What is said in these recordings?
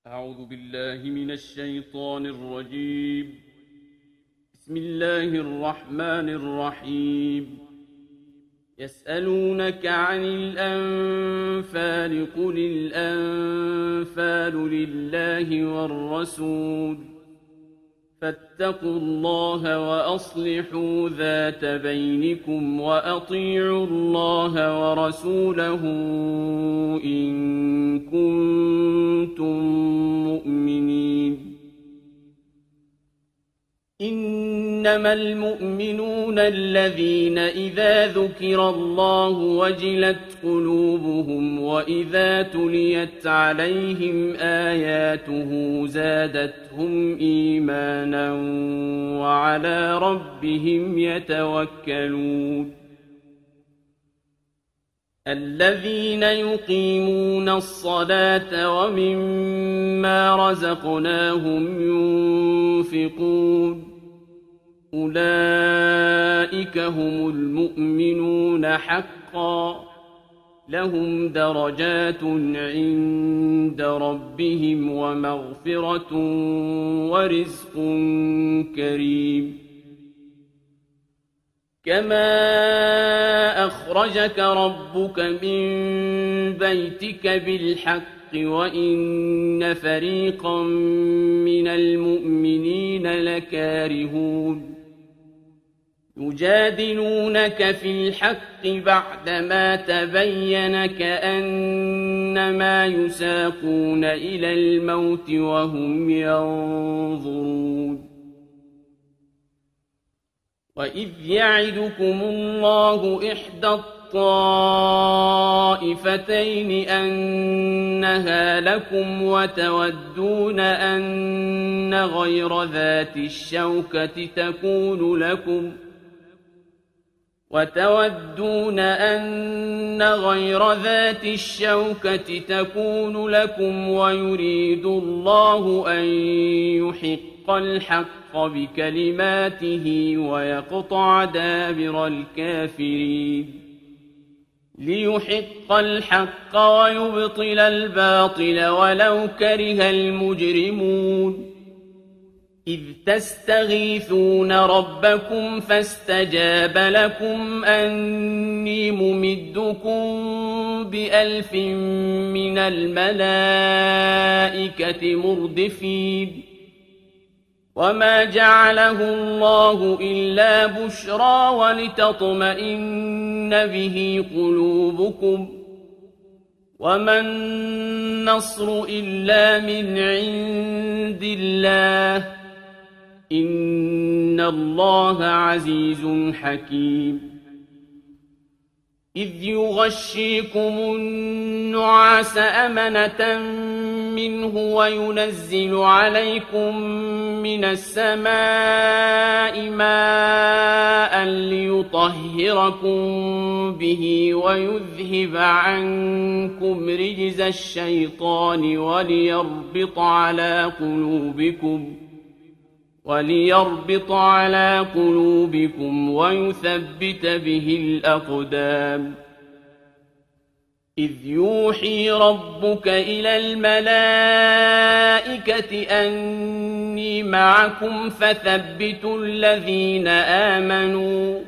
أعوذ بالله من الشيطان الرجيم. بسم الله الرحمن الرحيم. يسألونك عن الأنفال قل الأنفال لله والرسول فاتقوا الله وأصلحوا ذات بينكم وأطيعوا الله ورسوله إن كنتم مؤمنين. إنما المؤمنون الذين إذا ذكر الله وجلت قلوبهم وإذا تليت عليهم آياته زادتهم إيمانا وعلى ربهم يتوكلون. الذين يقيمون الصلاة ومما رزقناهم ينفقون أولئك هم المؤمنون حقا لهم درجات عند ربهم ومغفرة ورزق كريم. كما أخرجك ربك من بيتك بالحق وإن فريقا من المؤمنين لكارهون. يجادلونك في الحق بعدما تبين كأنما يساقون إلى الموت وهم ينظرون. وإذ يعدكم الله إحدى الطائفتين أنها لكم وتودون أن غير ذات الشوكة تكون لكم ويريد الله أن يحق الحق بكلماته ويقطع دابر الكافرين. ليحق الحق ويبطل الباطل ولو كره المجرمون. إذ تستغيثون ربكم فاستجاب لكم أني ممدكم ب1000 من الملائكة مردفين. وما جعله الله إلا بشرى ولتطمئن به قلوبكم وما النصر إلا من عند الله إن الله عزيز حكيم. إذ يغشيكم النعاس أمنة منه وينزل عليكم من السماء ماء ليطهركم به ويذهب عنكم رجز الشيطان وليربط على قلوبكم ويثبت به الأقدام. إذ يوحي ربك إلى الملائكة أني معكم فثبتوا الذين آمنوا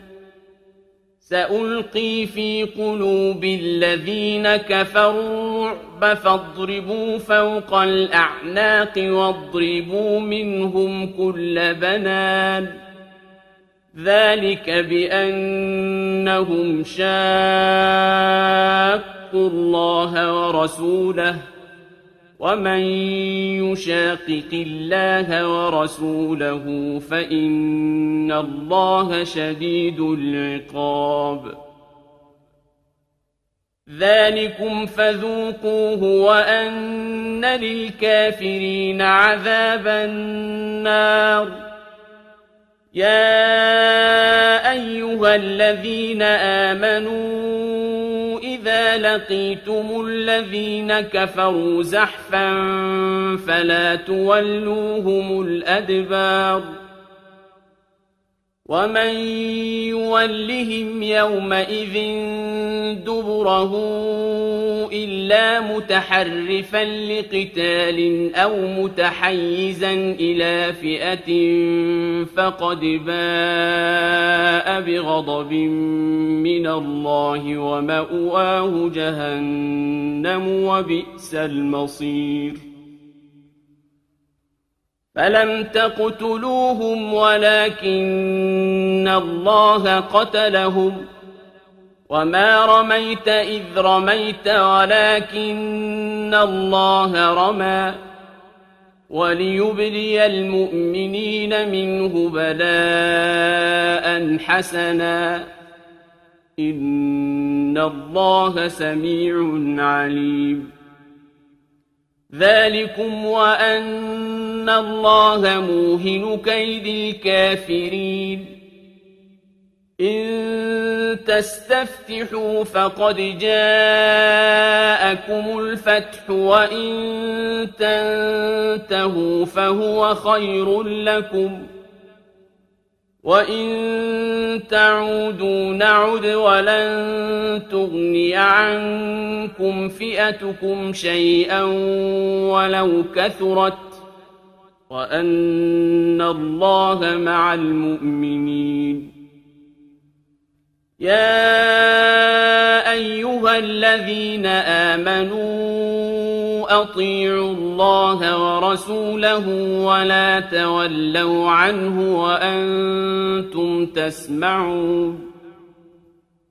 سألقي في قلوب الذين كفروا الرعب فاضربوا فوق الأعناق واضربوا منهم كل بنان. ذلك بأنهم شاقوا الله ورسوله ومن يشاقق الله ورسوله فإن الله شديد العقاب. ذلكم فذوقوه وأن للكافرين عذاب النار. يا أيها الذين آمنوا إذا لقيتم الذين كفروا زحفا فلا تولوهم الأدبار ومن يولهم يومئذ دبره إلا متحرفا لقتال أو متحيزا إلى فئة فقد باء بغضب من الله ومأواه جهنم وبئس المصير فلم تقتلوهم ولكن الله قتلهم وما رميت إذ رميت ولكن الله رمى وليبلي المؤمنين منه بلاء حسنا إن الله سميع عليم ذلكم وأن الله موهن كيد الكافرين إن تستفتحوا فقد جاءكم الفتح وإن تنتهوا فهو خير لكم وإن تعودوا نعد ولن تغني عنكم فئتكم شيئا ولو كثرت وأن الله مع المؤمنين يا أيها الذين آمنوا أطيعوا الله ورسوله ولا تولوا عنه وأنتم تسمعون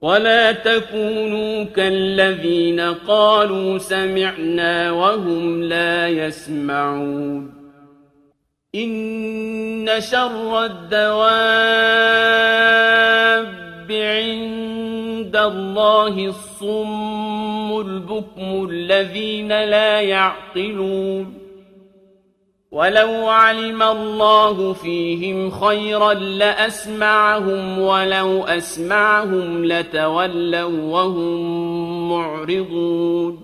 ولا تكونوا كالذين قالوا سمعنا وهم لا يسمعون إن شر الدواب عند الله الصم البكم الذين لا يعقلون ولو علم الله فيهم خيرا لأسمعهم ولو أسمعهم لتولوا وهم معرضون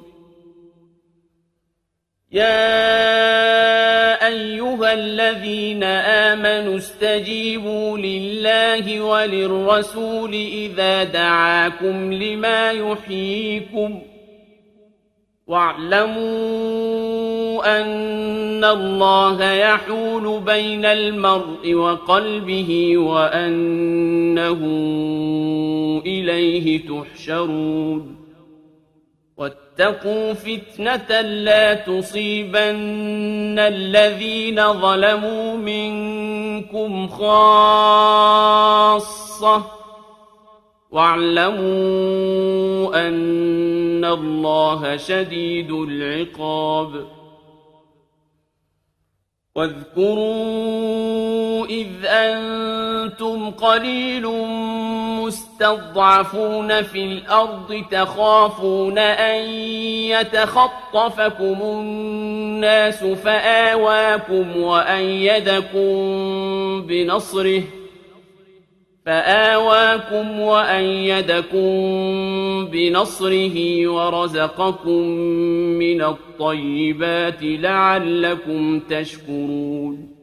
يا أيها الذين آمنوا استجيبوا لله وللرسول إذا دعاكم لما يحييكم واعلموا أن الله يحول بين المرء وقلبه وأنه إليه تحشرون واتقوا فتنة لا تصيبن الذين ظلموا منكم خاصة واعلموا أن الله شديد العقاب واذكروا إذ أنتم قليل مستضعفون في الأرض تخافون أن يتخطفكم الناس فآواكم وأيدكم بنصره ورزقكم من الطيبات لعلكم تشكرون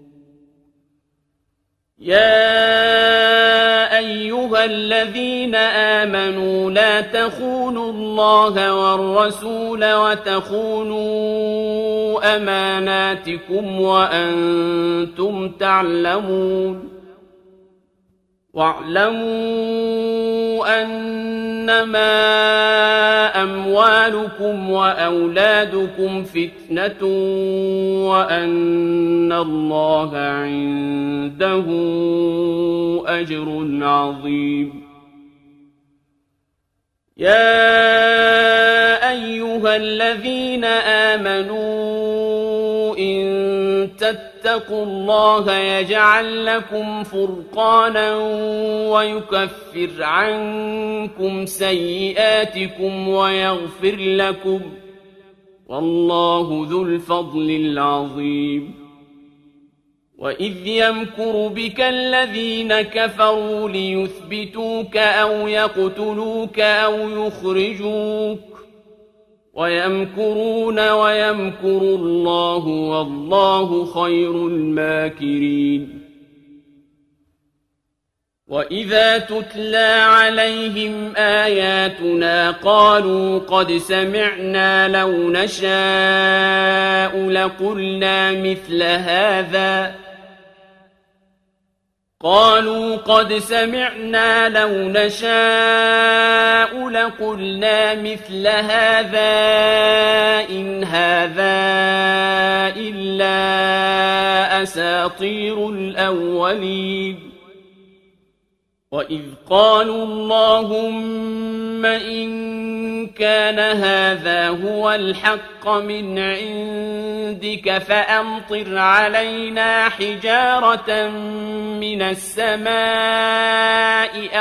يا أيها الذين آمنوا لا تخونوا الله والرسول وتخونوا أماناتكم وأنتم تعلمون واعلموا أنما أموالكم وأولادكم فتنة وأن الله عنده أجر عظيم يا أيها الذين آمنوا إن تتقوا الله يجعل لكم فرقانا ويكفر عنكم سيئاتكم ويغفر لكم والله ذو الفضل العظيم وإذ يمكر بك الذين كفروا ليثبتوك أو يقتلوك أو يخرجوك ويمكرون ويمكر الله والله خير الماكرين وإذا تتلى عليهم آياتنا قالوا قد سمعنا لو نشاء لقلنا مثل هذا إن هذا إلا أساطير الأولين وإذ قالوا اللهم إن كان هذا هو الحق من عندك فأمطر علينا حجارة من السماء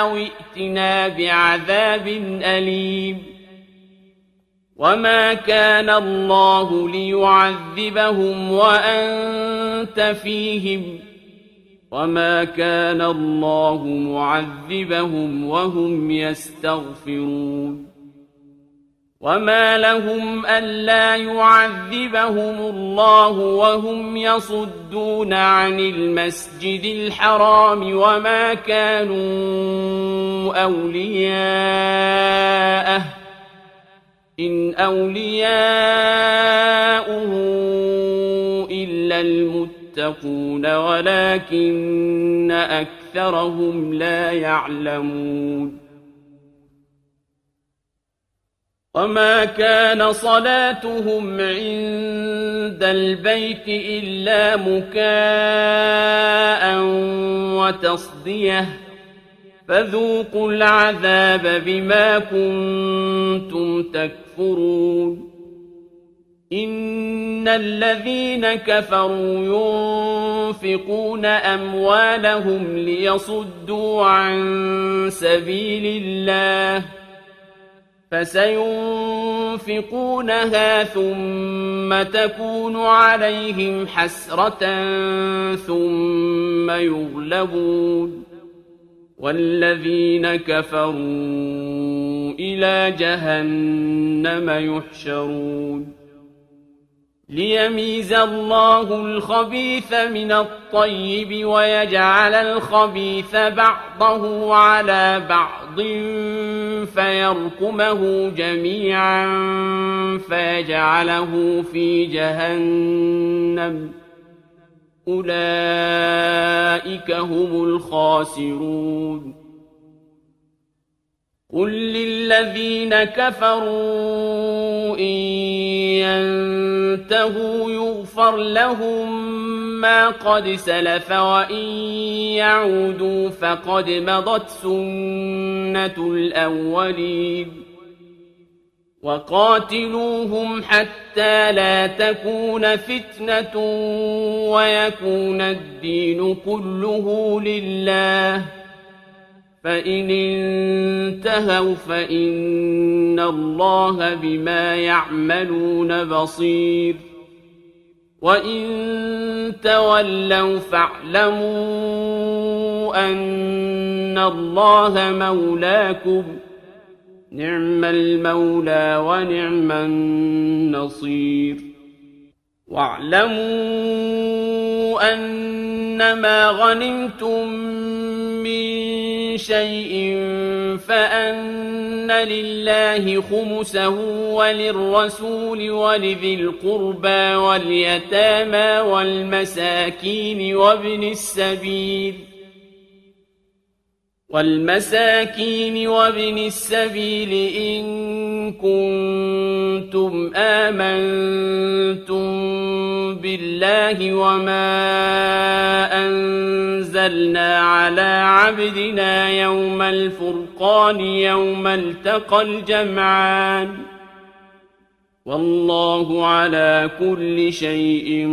أو ائتنا بعذاب أليم وما كان الله ليعذبهم وأنت فيهم وما كان الله معذبهم وهم يستغفرون وما لهم ألا يعذبهم الله وهم يصدون عن المسجد الحرام وما كانوا أولياءه إن أولياؤه إلا المتقون ولكن أكثرهم لا يعلمون وما كان صلاتهم عند البيت إلا مكاء وتصدية فذوقوا العذاب بما كنتم تكفرون إن الذين كفروا ينفقون أموالهم ليصدوا عن سبيل الله فسينفقونها ثم تكون عليهم حسرة ثم يغلبون والذين كفروا إلى جهنم يحشرون ليميز الله الخبيث من الطيب ويجعل الخبيث بعضه على بعض فيركمه جميعا فيجعله في جهنم أولئك هم الخاسرون قل للذين كفروا إن ينتهوا يغفر لهم ما قد سلف وإن يعودوا فقد مضت سنة الأولين وقاتلوهم حتى لا تكون فتنة ويكون الدين كله لله فإن انتهوا فإن الله بما يعملون بصير وإن تولوا فاعلموا أن الله مولاكم نعم المولى ونعم النصير واعلموا أنما غنمتم من شيء فأن لله خمسه وللرسول ولذي القربى واليتامى والمساكين وابن السبيل إن كنتم آمنتم بالله وما أنزلنا على عبدنا يوم الفرقان يوم التقى الجمعان والله على كل شيء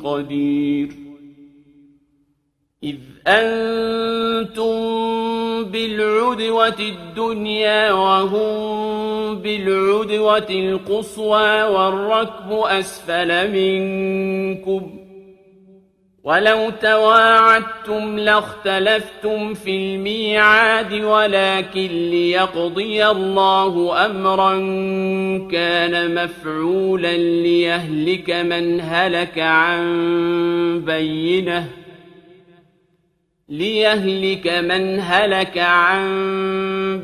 قدير إذ أنتم بالعدوة الدنيا وهم بالعدوة القصوى والركب أسفل منكم ولو تواعدتم لاختلفتم في الميعاد ولكن ليقضي الله أمرا كان مفعولا ليهلك من هلك عن بينه ليهلك من هلك عن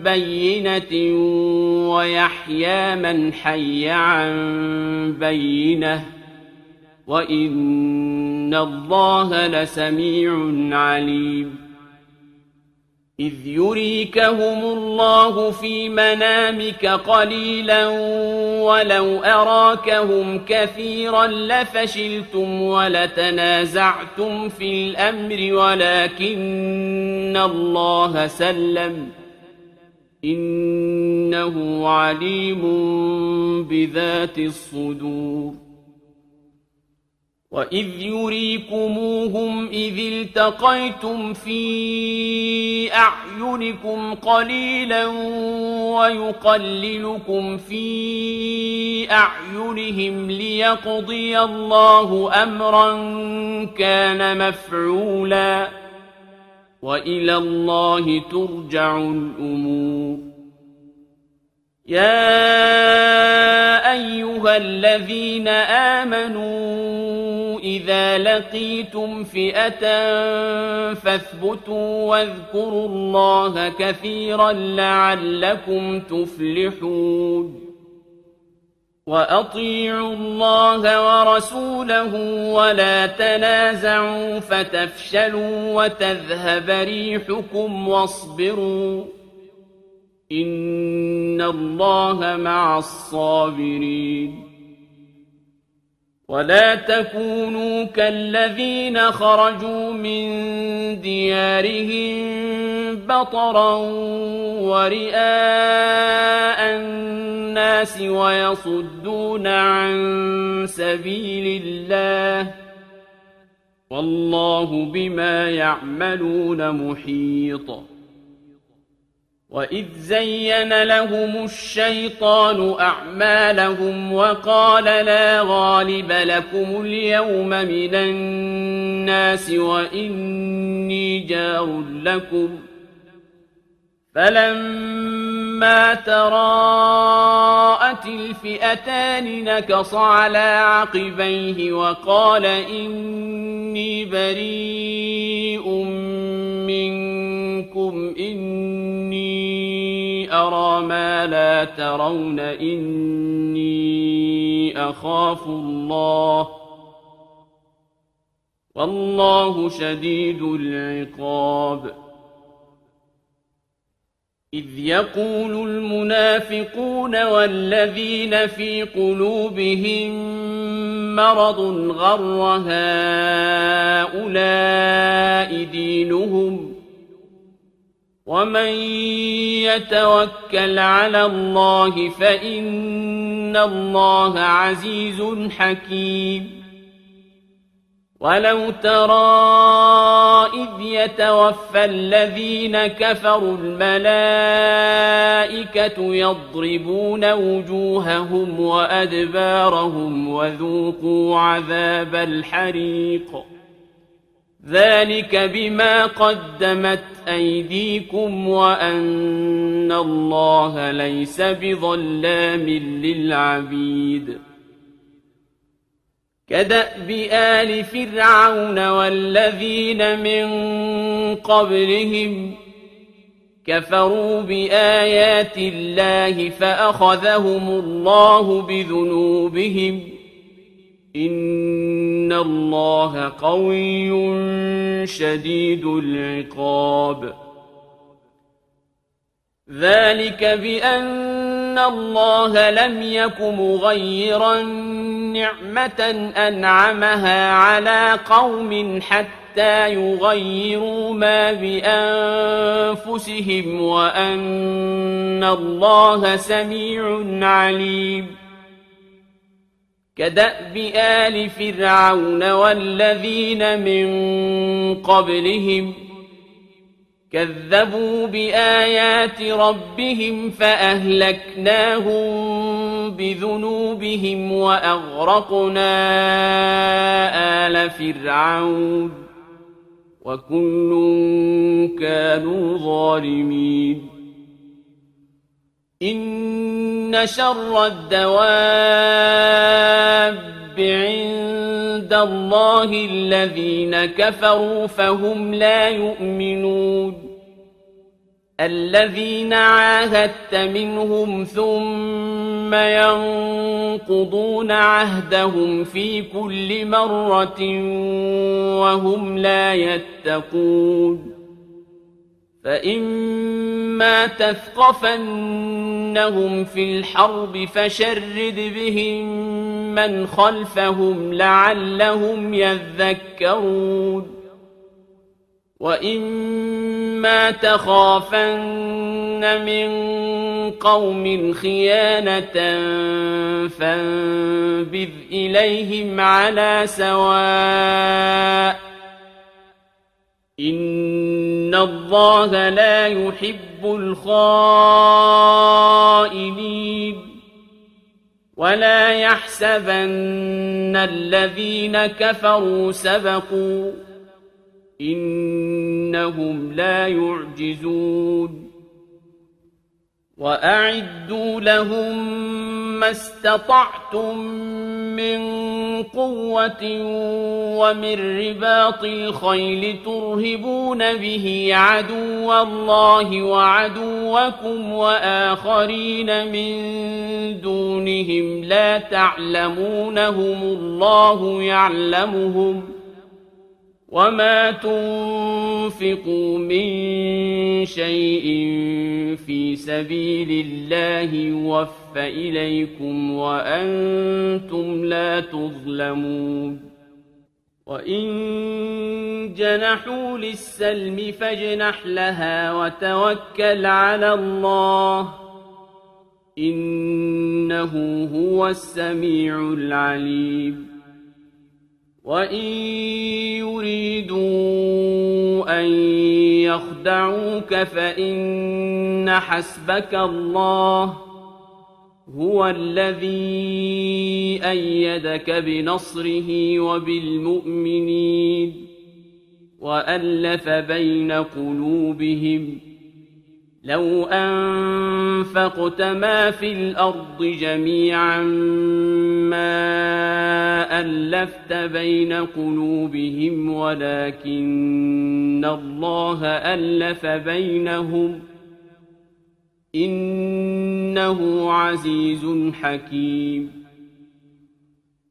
بينة ويحيى من حي عن بينة وإن الله لسميع عليم إذ يريكهم الله في منامك قليلا ولو أراكهم كثيرا لفشلتم ولتنازعتم في الأمر ولكن الله سلم إنه عليم بذات الصدور وإذ يريكموهم إذ التقيتم في أعينكم قليلا ويقللكم في أعينهم ليقضي الله أمرا كان مفعولا وإلى الله ترجع الأمور يا أيها الذين آمنوا إذا لقيتم فئة فاثبتوا واذكروا الله كثيرا لعلكم تفلحون وأطيعوا الله ورسوله ولا تنازعوا فتفشلوا وتذهب ريحكم واصبروا إن الله مع الصابرين ولا تكونوا كالذين خرجوا من ديارهم بطرا ورئاء الناس ويصدون عن سبيل الله والله بما يعملون محيط وإذ زين لهم الشيطان أعمالهم وقال لا غالب لكم اليوم من الناس وإني جار لكم فلما تراءت الفئتان نكص على عقبيه وقال إني بريء منكم إني أرى ما لا ترون إني أخاف الله والله شديد العقاب إذ يقول المنافقون والذين في قلوبهم مرض غر هؤلاء دينهم ومن يتوكل على الله فإن الله عزيز حكيم ولو ترى إذ يتوفى الذين كفروا الملائكة يضربون وجوههم وأدبارهم وذوقوا عذاب الحريق ذلك بما قدمت أيديكم وأن الله ليس بظلام للعبيد كدأب آل فرعون والذين من قبلهم كفروا بآيات الله فأخذهم الله بذنوبهم إن الله قوي شديد العقاب ذلك بأن الله لم يك مغيرا نعمة أنعمها على قوم حتى يغيروا ما بأنفسهم وأن الله سميع عليم كدأب آل فرعون والذين من قبلهم كذبوا بآيات ربهم فأهلكناهم بذنوبهم وأغرقنا آل فرعون وكل كانوا ظالمين إن شر الدواب عند عند الله الذين كفروا فهم لا يؤمنون الذين عاهدت منهم ثم ينقضون عهدهم في كل مرة وهم لا يتقون فإما تثقفنهم في الحرب فشرد بهم من خلفهم لعلهم يذكرون وإما تخافن من قوم خيانة فانبذ إليهم على سواء إن الله لا يحب الخائنين ولا يحسبن الذين كفروا سبقوا إنهم لا يعجزون وأعدوا لهم ما استطعتم من قوة ومن رباط الخيل ترهبون به عدو الله وعدوكم وآخرين من دونهم لا تعلمونهم الله يعلمهم وما تنفقوا من شيء في سبيل الله يوفى إليكم وأنتم لا تظلمون وإن جنحوا للسلم فاجنح لها وتوكل على الله إنه هو السميع العليم وإن يريدوا أن يخدعوك فإن حسبك الله هو الذي أيدك بنصره وبالمؤمنين وألف بين قلوبهم لو أنفقت ما في الأرض جميعا ما ألفت بين قلوبهم ولكن الله ألف بينهم إنه عزيز حكيم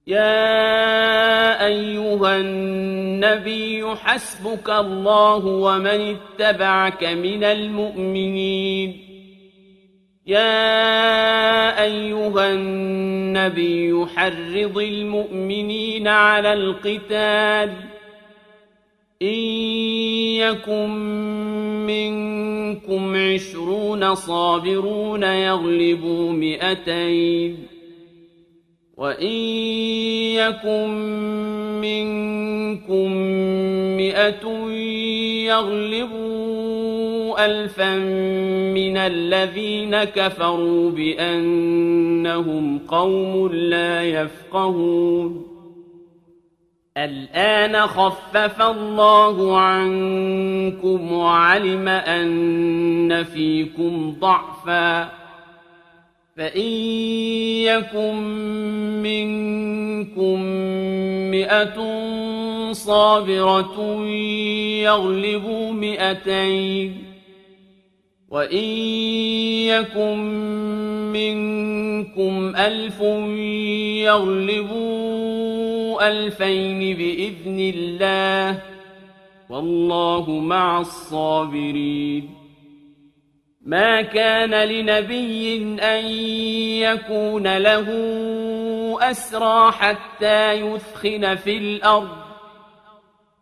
يا أيها النبي حسبك الله ومن اتبعك من المؤمنين يا أيها النبي حرض المؤمنين على القتال إن يكن منكم 20 صابرون يغلبوا 200 وإن يكن منكم 100 يغلبوا 1000 من الذين كفروا بأنهم قوم لا يفقهون الآن خفف الله عنكم وعلم أن فيكم ضعفا فإن يكن منكم 100 صابرة يغلبوا 200 وإن يكن منكم 1000 يغلبوا 2000 بإذن الله والله مع الصابرين ما كان لنبي أن يكون له أسرى حتى يثخن في الأرض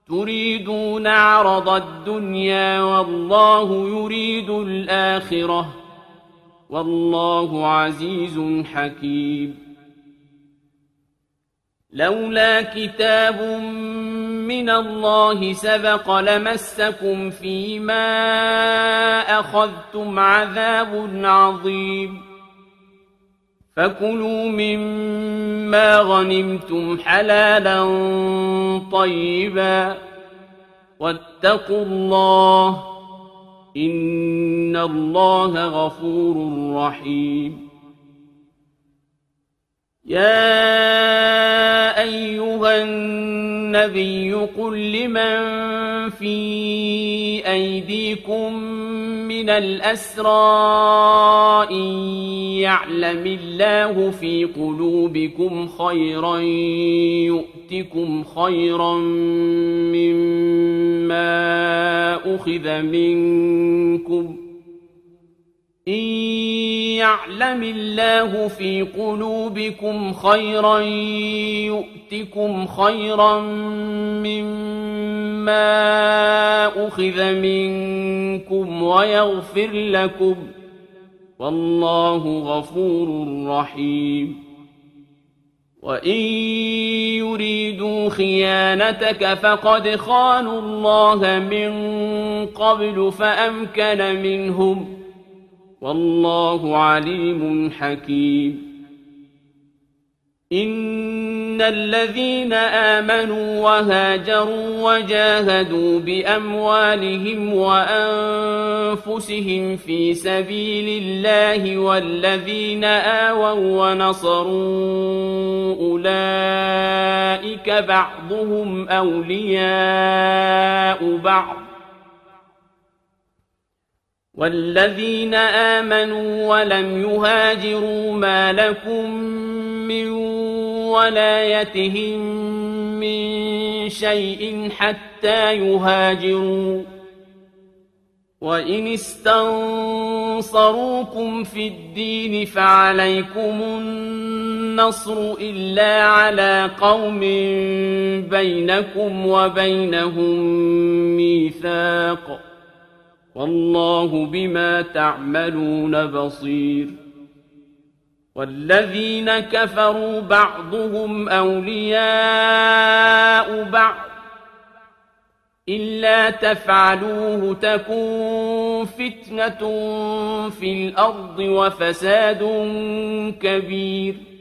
تريدون عرض الدنيا والله يريد الآخرة والله عزيز حكيم لولا كتاب من الله سبق لمسكم فيما أخذتم عذاب عظيم فكلوا مما غنمتم حلالا طيبا واتقوا الله إن الله غفور رحيم يا أيها النبي قل لمن في أيديكم من الأسرى إن يعلم الله في قلوبكم خيرا يؤتكم خيرا مما أخذ منكم إن يعلم الله في قلوبكم خيرا يؤتكم خيرا مما أخذ منكم ويغفر لكم والله غفور رحيم وإن يريدوا خيانتك فقد خانوا الله من قبل فأمكن منهم والله عليم حكيم إن الذين آمنوا وهاجروا وجاهدوا بأموالهم وأنفسهم في سبيل الله والذين آووا ونصروا أولئك بعضهم أولياء بعض والذين آمنوا ولم يهاجروا ما لكم من ولايتهم من شيء حتى يهاجروا وإن استنصروكم في الدين فعليكم النصر إلا على قوم بينكم وبينهم ميثاق والله بما تعملون بصير والذين كفروا بعضهم أولياء بعض إلا تفعلوه تكن فتنة في الأرض وفساد كبير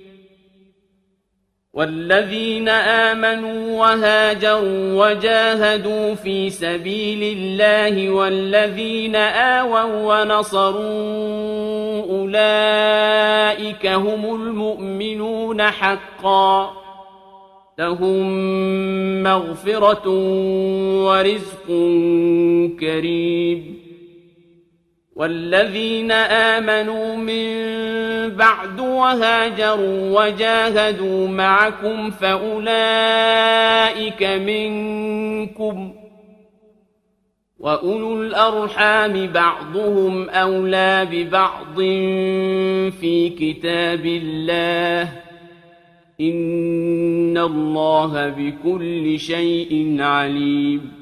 والذين آمنوا وهاجروا وجاهدوا في سبيل الله والذين آووا ونصروا أولئك هم المؤمنون حقا لهم مغفرة ورزق كريم والذين آمنوا من بعد وهاجروا وجاهدوا معكم فأولئك منكم وأولو الأرحام بعضهم أولى ببعض في كتاب الله إن الله بكل شيء عليم